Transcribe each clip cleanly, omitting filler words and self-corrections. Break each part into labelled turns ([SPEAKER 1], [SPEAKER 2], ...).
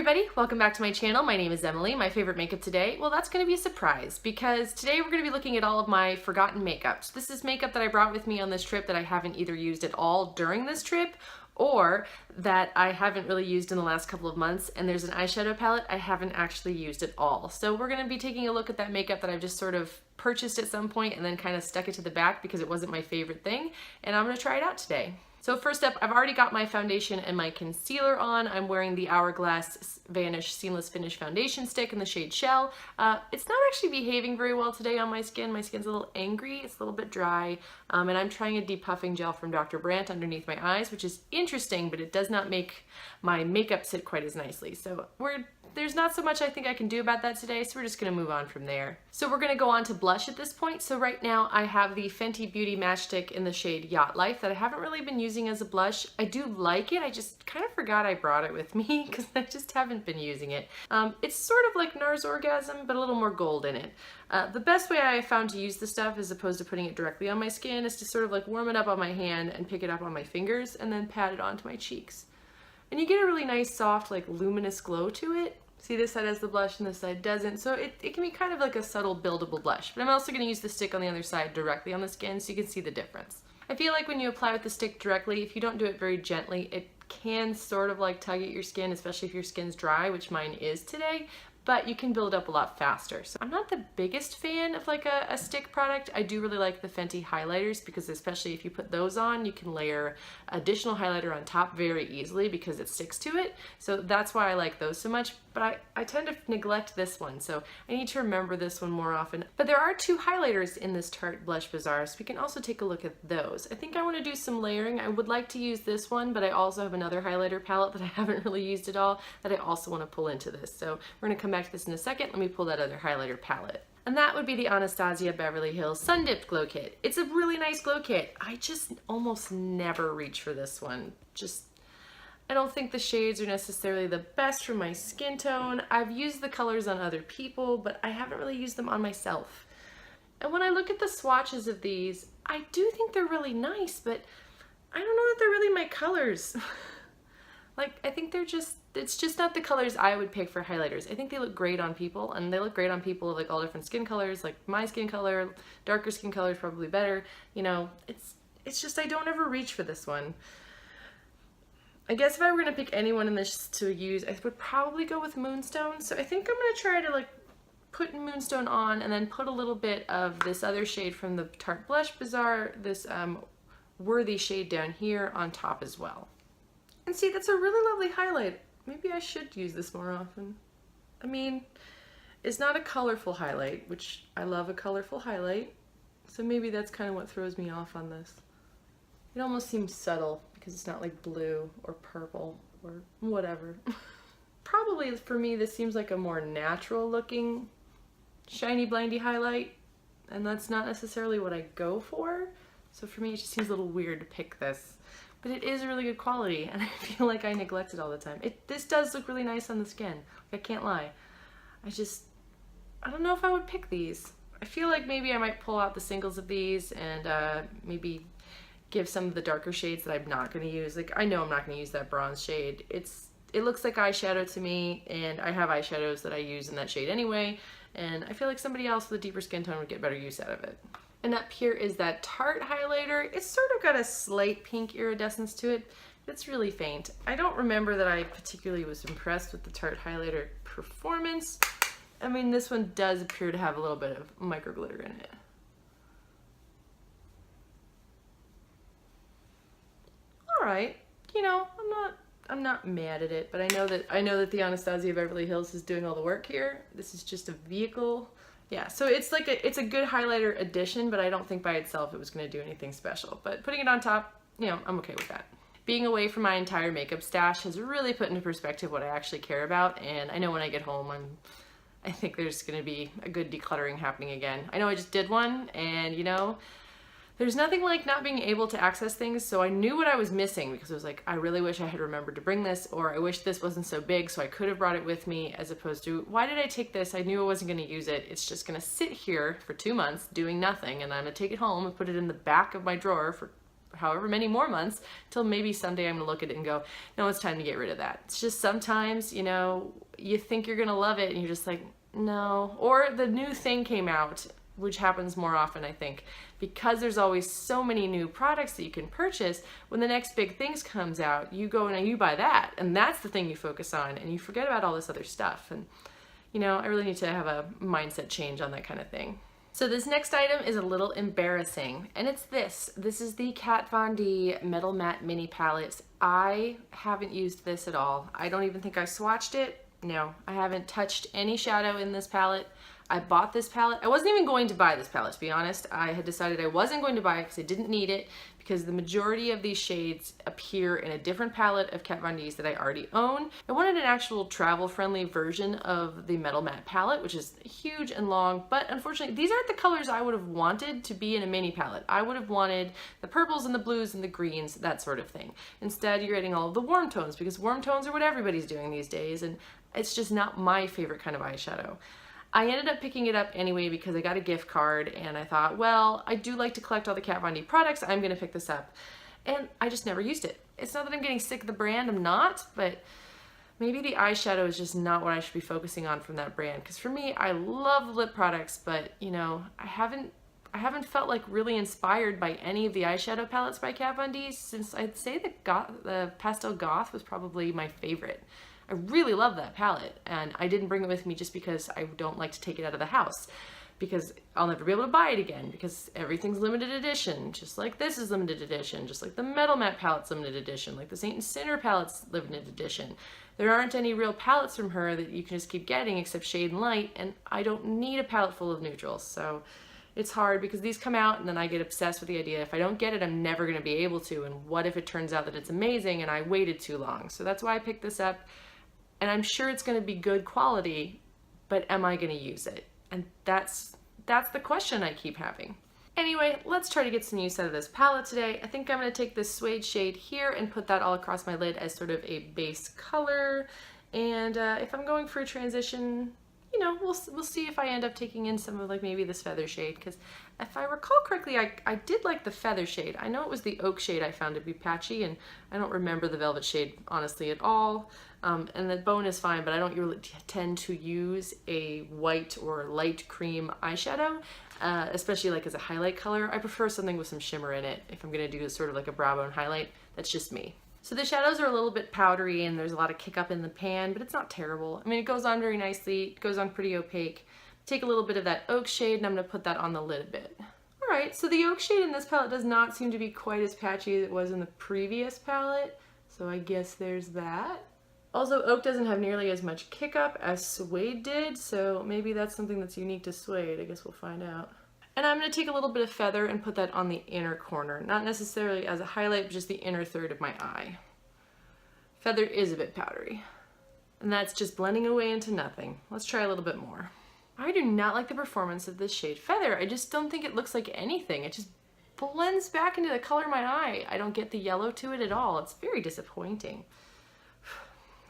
[SPEAKER 1] everybody, welcome back to my channel. My name is Emily. My favorite makeup today, well, that's going to be a surprise because today we're going to be looking at all of my forgotten makeups. This is makeup that I brought with me on this trip that I haven't either used at all during this trip or that I haven't really used in the last couple of months, and there's an eyeshadow palette I haven't actually used at all. So we're going to be taking a look at that makeup that I've just sort of purchased at some point and then kind of stuck it to the back because it wasn't my favorite thing, and I'm going to try it out today. So first up, I've already got my foundation and my concealer on. I'm wearing the Hourglass Vanish Seamless Finish Foundation Stick in the shade Shell. It's not actually behaving very well today on my skin. My skin's a little angry, it's a little bit dry, and I'm trying a depuffing gel from Dr. Brandt underneath my eyes, which is interesting, but it does not make my makeup sit quite as nicely. So there's not so much I think I can do about that today, so we're just gonna move on from there. So we're gonna go on to blush at this point. So right now I have the Fenty Beauty Matchstick in the shade Yacht Lyfe that I haven't really been using as a blush. I do like it, I just kind of forgot I brought it with me because I just haven't been using it. It's sort of like NARS Orgasm, but a little more gold in it. The best way I found to use the stuff as opposed to putting it directly on my skin is to sort of like warm it up on my hand and pick it up on my fingers and then pat it onto my cheeks. And you get a really nice soft like luminous glow to it. See, this side has the blush and this side doesn't, so it can be kind of like a subtle buildable blush. But I'm also going to use the stick on the other side directly on the skin so you can see the difference. I feel like when you apply with the stick directly, if you don't do it very gently, it can sort of like tug at your skin, especially if your skin's dry, which mine is today, but you can build up a lot faster. So I'm not the biggest fan of like a stick product. I do really like the Fenty highlighters because especially if you put those on, you can layer additional highlighter on top very easily because it sticks to it. So that's why I like those so much, but I tend to neglect this one, so I need to remember this one more often. But there are two highlighters in this Tarte Blush Bazaar, so we can also take a look at those. I think I want to do some layering. I would like to use this one, but I also have another highlighter palette that I haven't really used at all that I also want to pull into this. So we're going to come back to this in a second. Let me pull that other highlighter palette. And that would be the Anastasia Beverly Hills Sun Dipped Glow Kit. It's a really nice glow kit. I just almost never reach for this one. I don't think the shades are necessarily the best for my skin tone. I've used the colors on other people, but I haven't really used them on myself. And when I look at the swatches of these, I do think they're really nice, but I don't know that they're really my colors. Like, I think it's just not the colors I would pick for highlighters. I think they look great on people, and they look great on people of like all different skin colors, like my skin color, darker skin color is probably better. You know, it's just I don't ever reach for this one. I guess if I were going to pick anyone in this to use, I would probably go with Moonstone. So I think I'm going to try to like put Moonstone on and then put a little bit of this other shade from the Tarte Blush Bazaar, this Worthy shade down here on top as well. And see, that's a really lovely highlight. Maybe I should use this more often. I mean, it's not a colorful highlight, which I love a colorful highlight. So maybe that's kind of what throws me off on this. It almost seems subtle because it's not like blue or purple or whatever. Probably for me, this seems like a more natural looking shiny blindy highlight, and that's not necessarily what I go for. So for me, it just seems a little weird to pick this. But it is really good quality, and I feel like I neglect it all the time. This does look really nice on the skin. I can't lie. I don't know if I would pick these. I feel like maybe I might pull out the singles of these and maybe give some of the darker shades that I'm not going to use. Like, I know I'm not going to use that bronze shade. It looks like eyeshadow to me, and I have eyeshadows that I use in that shade anyway, and I feel like somebody else with a deeper skin tone would get better use out of it. And up here is that Tarte highlighter. It's sort of got a slight pink iridescence to it. It's really faint. I don't remember that I particularly was impressed with the Tarte highlighter performance. I mean, this one does appear to have a little bit of micro glitter in it. All right, you know, I'm not mad at it, but I know that the Anastasia Beverly Hills is doing all the work here. This is just a vehicle. Yeah, so it's a good highlighter addition, but I don't think by itself it was going to do anything special. But putting it on top, you know, I'm okay with that. Being away from my entire makeup stash has really put into perspective what I actually care about, and I know when I get home, I think there's going to be a good decluttering happening again. I know I just did one, and you know, there's nothing like not being able to access things, so I knew what I was missing because I was like, I really wish I had remembered to bring this, or I wish this wasn't so big so I could have brought it with me, as opposed to, why did I take this? I knew I wasn't going to use it. It's just going to sit here for 2 months doing nothing, and I'm going to take it home and put it in the back of my drawer for however many more months till maybe someday I'm gonna look at it and go, no, it's time to get rid of that. It's just sometimes, you know, you think you're gonna love it and you're just like, no. Or the new thing came out, which happens more often, I think, because there's always so many new products that you can purchase. When the next big things comes out, you go and you buy that, and that's the thing you focus on, and you forget about all this other stuff. And you know, I really need to have a mindset change on that kind of thing. So this next item is a little embarrassing, and it's this. This is the Kat Von D Metal Matte Mini Palette. I haven't used this at all. I don't even think I swatched it. No, I haven't touched any shadow in this palette. I bought this palette. I wasn't even going to buy this palette, to be honest. I had decided I wasn't going to buy it because I didn't need it, because the majority of these shades appear in a different palette of Kat Von D's that I already own. I wanted an actual travel-friendly version of the Metal Matte palette, which is huge and long, but unfortunately these aren't the colors I would have wanted to be in a mini palette. I would have wanted the purples and the blues and the greens, that sort of thing. Instead, you're getting all of the warm tones, because warm tones are what everybody's doing these days, and it's just not my favorite kind of eyeshadow. I ended up picking it up anyway because I got a gift card and I thought, well, I do like to collect all the Kat Von D products, I'm gonna pick this up. And I just never used it. It's not that I'm getting sick of the brand, I'm not, but maybe the eyeshadow is just not what I should be focusing on from that brand. Because for me, I love lip products, but you know, I haven't felt like really inspired by any of the eyeshadow palettes by Kat Von D since I'd say the Pastel Goth was probably my favorite. I really love that palette, and I didn't bring it with me just because I don't like to take it out of the house, because I'll never be able to buy it again, because everything's limited edition, just like this is limited edition, just like the Metal Matte palette's limited edition, like the Saint and Sinner palette's limited edition. There aren't any real palettes from her that you can just keep getting except Shade and Light, and I don't need a palette full of neutrals, so it's hard because these come out and then I get obsessed with the idea if I don't get it, I'm never going to be able to, and what if it turns out that it's amazing and I waited too long? So that's why I picked this up. And I'm sure it's going to be good quality, but am I going to use it? And that's the question I keep having. Anyway, let's try to get some use out of this palette today. I think I'm going to take this suede shade here and put that all across my lid as sort of a base color. And if I'm going for a transition, you know, we'll see if I end up taking in some of like maybe this feather shade, because if I recall correctly, I did like the feather shade. I know it was the oak shade I found to be patchy, and I don't remember the velvet shade honestly at all. And the bone is fine, but I don't really tend to use a white or light cream eyeshadow, especially like as a highlight color. I prefer something with some shimmer in it if I'm gonna do sort of like a brow bone highlight. That's just me. So the shadows are a little bit powdery and there's a lot of kick up in the pan, but it's not terrible. I mean, it goes on very nicely. It goes on pretty opaque. Take a little bit of that oak shade and I'm gonna put that on the lid a bit. All right, so the oak shade in this palette does not seem to be quite as patchy as it was in the previous palette. So I guess there's that. Also, oak doesn't have nearly as much kick up as suede did, so maybe that's something that's unique to suede. I guess we'll find out. And I'm going to take a little bit of feather and put that on the inner corner. Not necessarily as a highlight, but just the inner third of my eye. Feather is a bit powdery. And that's just blending away into nothing. Let's try a little bit more. I do not like the performance of this shade Feather. I just don't think it looks like anything. It just blends back into the color of my eye. I don't get the yellow to it at all. It's very disappointing.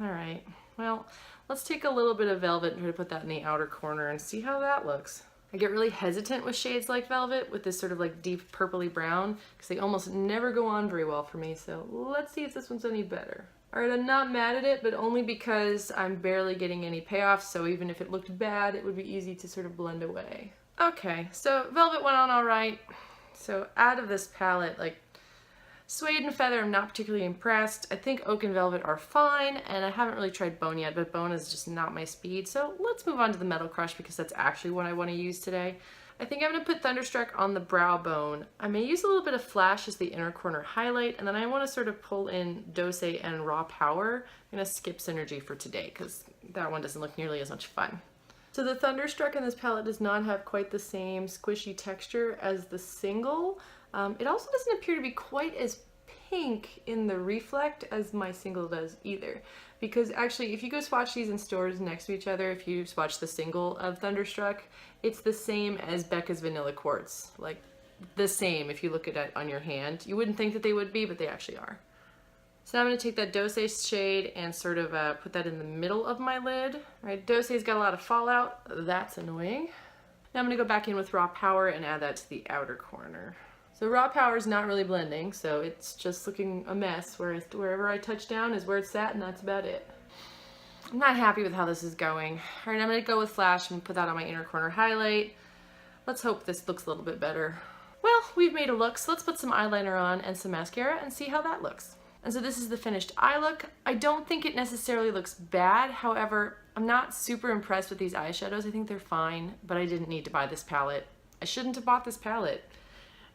[SPEAKER 1] All right, well, let's take a little bit of velvet and try to put that in the outer corner and see how that looks. I get really hesitant with shades like velvet with this sort of like deep purpley brown because they almost never go on very well for me. So let's see if this one's any better. All right, I'm not mad at it, but only because I'm barely getting any payoff. So even if it looked bad, it would be easy to sort of blend away. Okay, so velvet went on all right. So out of this palette, like suede and feather, I'm not particularly impressed. I think oak and velvet are fine, and I haven't really tried bone yet, but bone is just not my speed. So let's move on to the Metal Crush because that's actually what I want to use today. I think I'm going to put Thunderstruck on the brow bone. I may use a little bit of Flash as the inner corner highlight, and then I want to sort of pull in Decay and Raw Power. I'm going to skip Synergy for today because that one doesn't look nearly as much fun. So the Thunderstruck in this palette does not have quite the same squishy texture as the single. It also doesn't appear to be quite as pink in the reflect as my single does either. Because actually, if you go swatch these in stores next to each other, if you swatch the single of Thunderstruck, it's the same as Becca's Vanilla Quartz. Like, the same if you look at it on your hand. You wouldn't think that they would be, but they actually are. So now I'm going to take that Decay shade and sort of put that in the middle of my lid. All right, Decay's got a lot of fallout. That's annoying. Now I'm going to go back in with Raw Power and add that to the outer corner. So Raw Power is not really blending, so it's just looking a mess, whereas wherever I touch down is where it's at, and that's about it. I'm not happy with how this is going. All right, I'm gonna go with Flash and put that on my inner corner highlight. Let's hope this looks a little bit better. Well, we've made a look, so let's put some eyeliner on and some mascara and see how that looks. And so this is the finished eye look. I don't think it necessarily looks bad. However, I'm not super impressed with these eyeshadows. I think they're fine, but I didn't need to buy this palette. I shouldn't have bought this palette.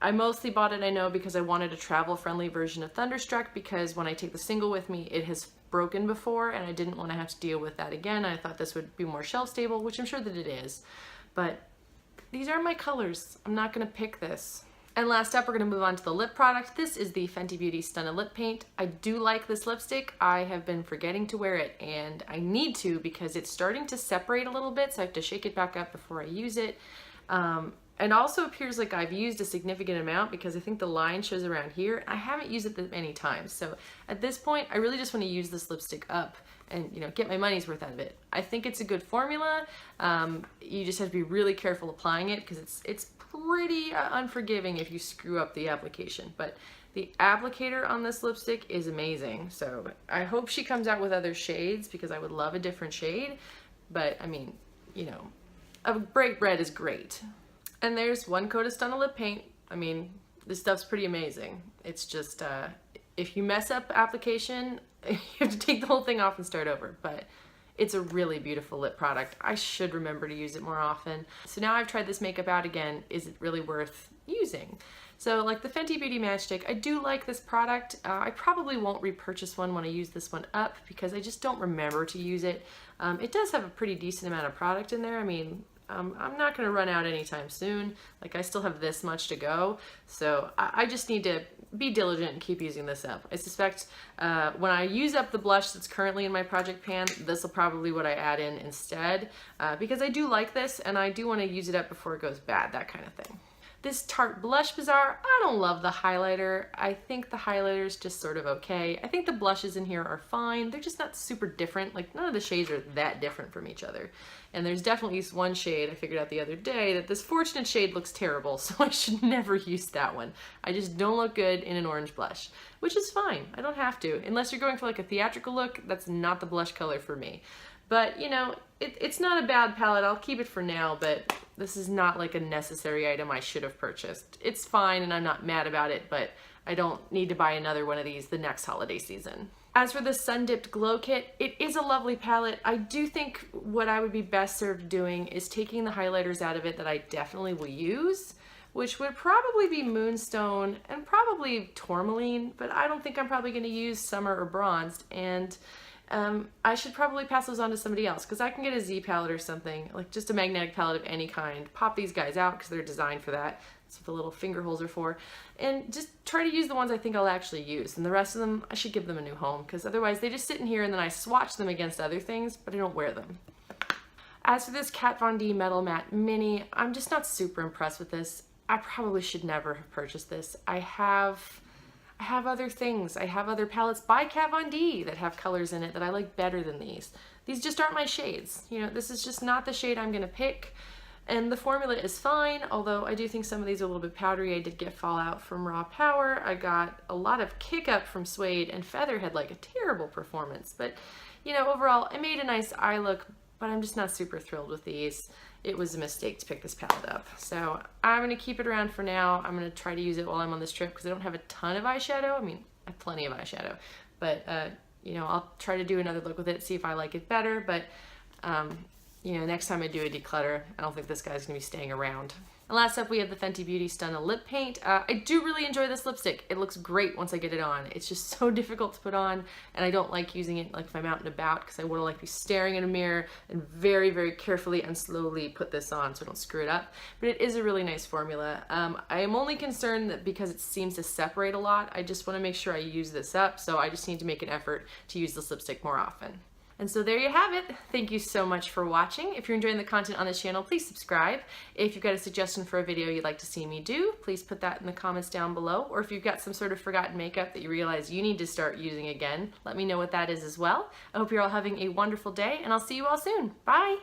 [SPEAKER 1] I mostly bought it, I know, because I wanted a travel-friendly version of Thunderstruck, because when I take the single with me, it has broken before, and I didn't want to have to deal with that again. I thought this would be more shelf-stable, which I'm sure that it is. But these are my colors. I'm not going to pick this. And last up, we're going to move on to the lip product. This is the Fenty Beauty Stunna Lip Paint. I do like this lipstick. I have been forgetting to wear it, and I need to because it's starting to separate a little bit, so I have to shake it back up before I use it. It also appears like I've used a significant amount because I think the line shows around here. I haven't used it that many times, so at this point, I really just want to use this lipstick up and, you know, get my money's worth out of it. I think it's a good formula. You just have to be really careful applying it because it's pretty unforgiving if you screw up the application. But the applicator on this lipstick is amazing. So I hope she comes out with other shades because I would love a different shade. But I mean, you know, a bright red is great. And there's one coat of Stunna lip paint. I mean, this stuff's pretty amazing. It's just, if you mess up application, you have to take the whole thing off and start over. But it's a really beautiful lip product. I should remember to use it more often. So now I've tried this makeup out again. Is it really worth using? So like the Fenty Beauty Matchstick, I do like this product. I probably won't repurchase one when I use this one up because I just don't remember to use it. It does have a pretty decent amount of product in there. I mean, I'm not going to run out anytime soon. Like, I still have this much to go. So I just need to be diligent and keep using this up. I suspect when I use up the blush that's currently in my project pan, this will probably what I add in instead because I do like this and I do want to use it up before it goes bad, that kind of thing. This Tarte Blush Bazaar, I don't love the highlighter. I think the highlighter's just sort of okay. I think the blushes in here are fine. They're just not super different. Like, none of the shades are that different from each other. And there's definitely this one shade I figured out the other day that this Fortunate shade looks terrible, so I should never use that one. I just don't look good in an orange blush, which is fine. I don't have to. Unless you're going for like a theatrical look, that's not the blush color for me. But, you know, it's not a bad palette. I'll keep it for now, but this is not like a necessary item I should have purchased. It's fine and I'm not mad about it, but I don't need to buy another one of these the next holiday season. As for the Sun Dipped Glow Kit, it is a lovely palette. I do think what I would be best served doing is taking the highlighters out of it that I definitely will use, which would probably be Moonstone and probably Tourmaline, but I don't think I'm probably going to use Summer or Bronzed, and I should probably pass those on to somebody else because I can get a Z palette or something, like just a magnetic palette of any kind, pop these guys out because they're designed for that. That's what the little finger holes are for, and just try to use the ones I think I'll actually use, and the rest of them I should give them a new home because otherwise they just sit in here and then I swatch them against other things, but I don't wear them. As for this Kat Von D Metal Matte Mini, I'm just not super impressed with this. I probably should never have purchased this. I have other things. I have other palettes by Kat Von D that have colors in it that I like better than these. These just aren't my shades. You know, this is just not the shade I'm gonna pick. And the formula is fine, although I do think some of these are a little bit powdery. I did get fallout from Raw Power. I got a lot of kick up from Suede, and Feather had like a terrible performance. But, you know, overall, I made a nice eye look, but I'm just not super thrilled with these. It was a mistake to pick this palette up. So I'm gonna keep it around for now. I'm gonna try to use it while I'm on this trip because I don't have a ton of eyeshadow. I mean, I have plenty of eyeshadow, but you know, I'll try to do another look with it, see if I like it better. But you know, next time I do a declutter, I don't think this guy's gonna be staying around. And last up, we have the Fenty Beauty Stunna Lip Paint. I do really enjoy this lipstick. It looks great once I get it on. It's just so difficult to put on, and I don't like using it like if I'm out and about because I want to like be staring in a mirror and very, very carefully and slowly put this on so I don't screw it up. But it is a really nice formula. I am only concerned that because it seems to separate a lot, I just want to make sure I use this up, so I just need to make an effort to use this lipstick more often. And so there you have it. Thank you so much for watching. If you're enjoying the content on this channel, please subscribe. If you've got a suggestion for a video you'd like to see me do, please put that in the comments down below. Or if you've got some sort of forgotten makeup that you realize you need to start using again, let me know what that is as well. I hope you're all having a wonderful day, and I'll see you all soon. Bye!